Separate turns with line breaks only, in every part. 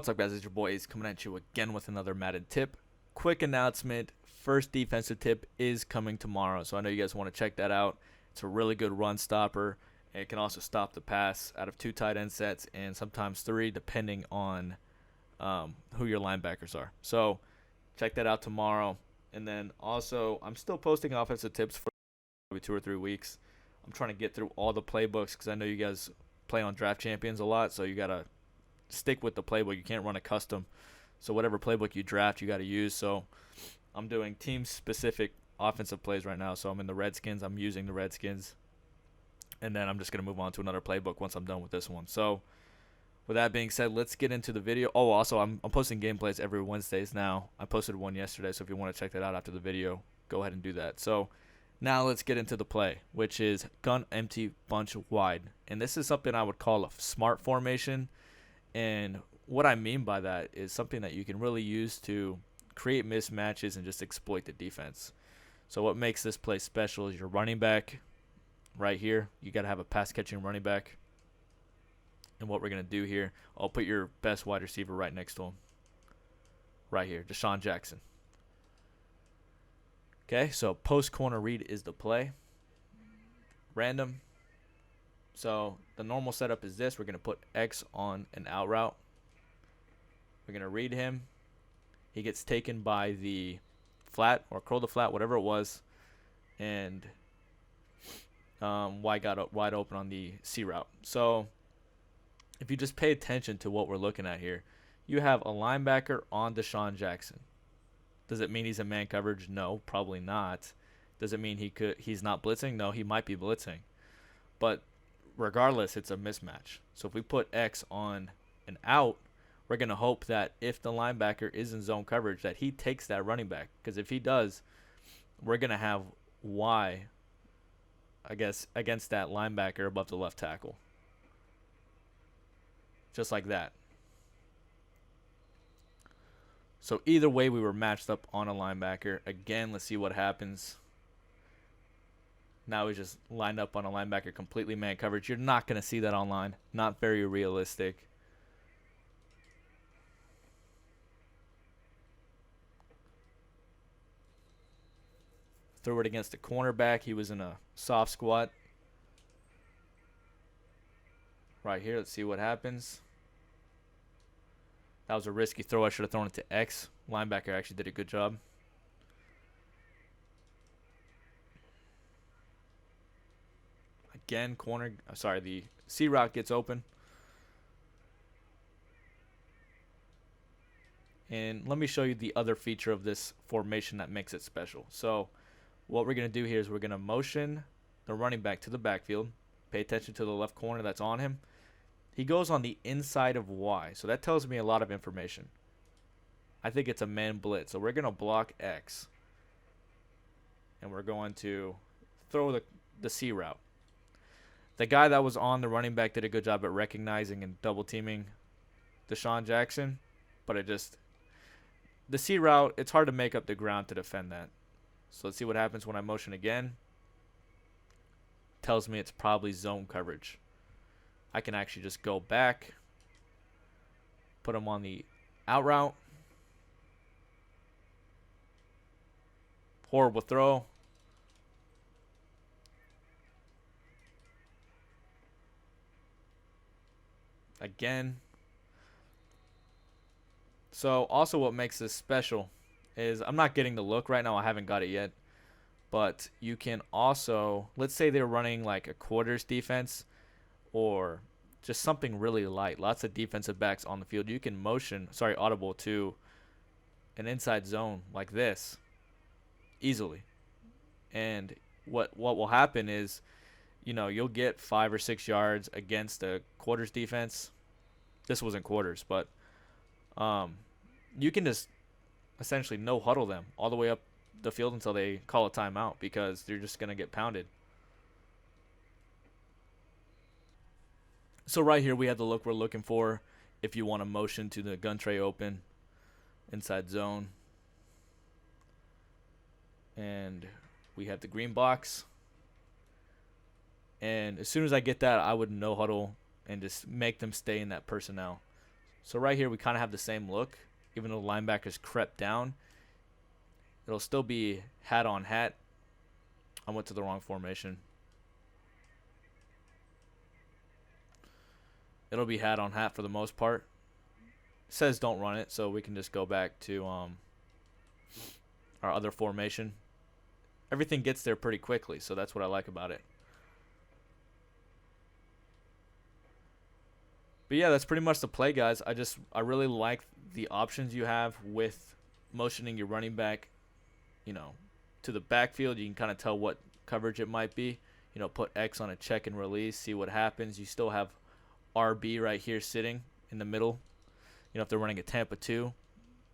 What's up, guys? It's your boy Ace coming at you again with another Madden tip. Quick announcement, first defensive tip is coming tomorrow, so I know you guys want to check that out. It's a really good run stopper, and it can also stop the pass out of 2 tight end sets and sometimes 3 depending on who your linebackers are. So check that out tomorrow. And then also, I'm still posting offensive tips for probably 2 or 3 weeks. I'm trying to get through all the playbooks because I know you guys play on Draft Champions a lot, so you got to stick with the playbook. You can't run a custom. So whatever playbook you draft, you got to use. So I'm doing team-specific offensive plays right now. So I'm in the Redskins. I'm using the Redskins. And then I'm just going to move on to another playbook once I'm done with this one. So with that being said, let's get into the video. Oh, also, I'm posting gameplays every Wednesdays now. I posted one yesterday, so if you want to check that out after the video, go ahead and do that. So now let's get into the play, which is gun empty bunch wide. And this is something I would call a smart formation. And what I mean by that is something that you can really use to create mismatches and just exploit the defense. So what makes this play special is your running back right here. You got to have a pass-catching running back. And what we're going to do here, I'll put your best wide receiver right next to him. Right here, Deshaun Jackson. Okay, so post corner read is the play. Random. So the normal setup is this. We're going to put X on an out route. We're going to read him. He gets taken by the flat or curl the flat, whatever it was. And Y got wide open on the C route. So if you just pay attention to what we're looking at here, you have a linebacker on Deshaun Jackson. Does it mean he's in man coverage? No, probably not. Does it mean he's not blitzing? No, he might be blitzing. But regardless, it's a mismatch. So if we put X on an out, we're going to hope that if the linebacker is in zone coverage, that he takes that running back. Because if he does, we're going to have Y, I guess, against that linebacker above the left tackle. Just like that. So either way, we were matched up on a linebacker. Again, let's see what happens. Now we just lined up on a linebacker, completely man coverage. You're not going to see that online. Not very realistic. Throw it against the cornerback. He was in a soft squat. Right here, let's see what happens. That was a risky throw. I should have thrown it to X. Linebacker actually did a good job. Again, the C route gets open. And let me show you the other feature of this formation that makes it special. So what we're going to do here is we're going to motion the running back to the backfield. Pay attention to the left corner that's on him. He goes on the inside of Y. So that tells me a lot of information. I think it's a man blitz. So we're going to block X. And we're going to throw the C route. The guy that was on the running back did a good job at recognizing and double teaming Deshaun Jackson. But the C route, it's hard to make up the ground to defend that. So let's see what happens when I motion again. Tells me it's probably zone coverage. I can actually just go back, put him on the out route. Horrible throw. Again. So also what makes this special is I'm not getting the look right now. I haven't got it yet. But you can also, let's say they're running like a quarters defense or just something really light. Lots of defensive backs on the field. You can audible to an inside zone like this easily. And what will happen is, you'll get 5 or 6 yards against a quarters defense. This wasn't quarters, but you can just essentially no huddle them all the way up the field until they call a timeout because they're just going to get pounded. So right here we have the look we're looking for if you want to motion to the gun tray open inside zone. And we have the green box. And as soon as I get that, I would no huddle and just make them stay in that personnel. So right here we kind of have the same look. Even though the linebackers crept down, it'll still be hat on hat. I went to the wrong formation. It'll be hat on hat for the most part. It says don't run it, so we can just go back to our other formation. Everything gets there pretty quickly, so that's what I like about it. But yeah, that's pretty much the play, guys. I really like the options you have with motioning your running back, to the backfield. You can kind of tell what coverage it might be. Put X on a check and release, see what happens. You still have RB right here sitting in the middle. If they're running a Tampa 2,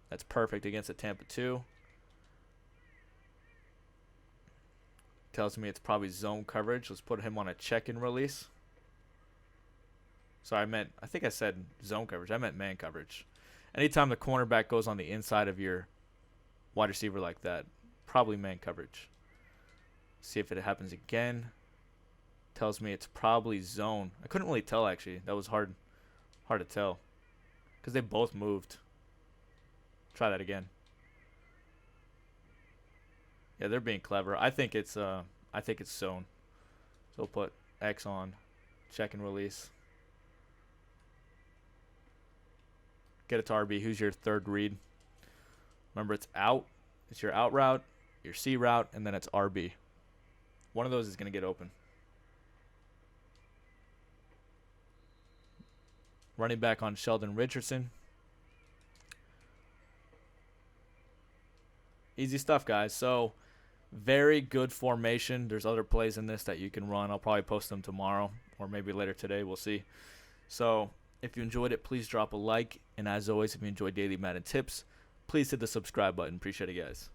that's perfect against a Tampa 2. Tells me it's probably zone coverage. Let's put him on a check and release. Sorry, I think I said zone coverage. I meant man coverage. Anytime the cornerback goes on the inside of your wide receiver like that, probably man coverage. See if it happens again. Tells me it's probably zone. I couldn't really tell, actually. That was hard to tell because they both moved. Try that again. Yeah, they're being clever. I think it's zone. So we'll put X on, check and release. Get it to RB. Who's your third read? Remember, it's out. It's your out route, your C route, and then it's RB. One of those is going to get open. Running back on Sheldon Richardson. Easy stuff, guys. So, very good formation. There's other plays in this that you can run. I'll probably post them tomorrow or maybe later today. We'll see. So, if you enjoyed it, please drop a like. And as always, if you enjoy daily Madden tips, please hit the subscribe button. Appreciate it, guys.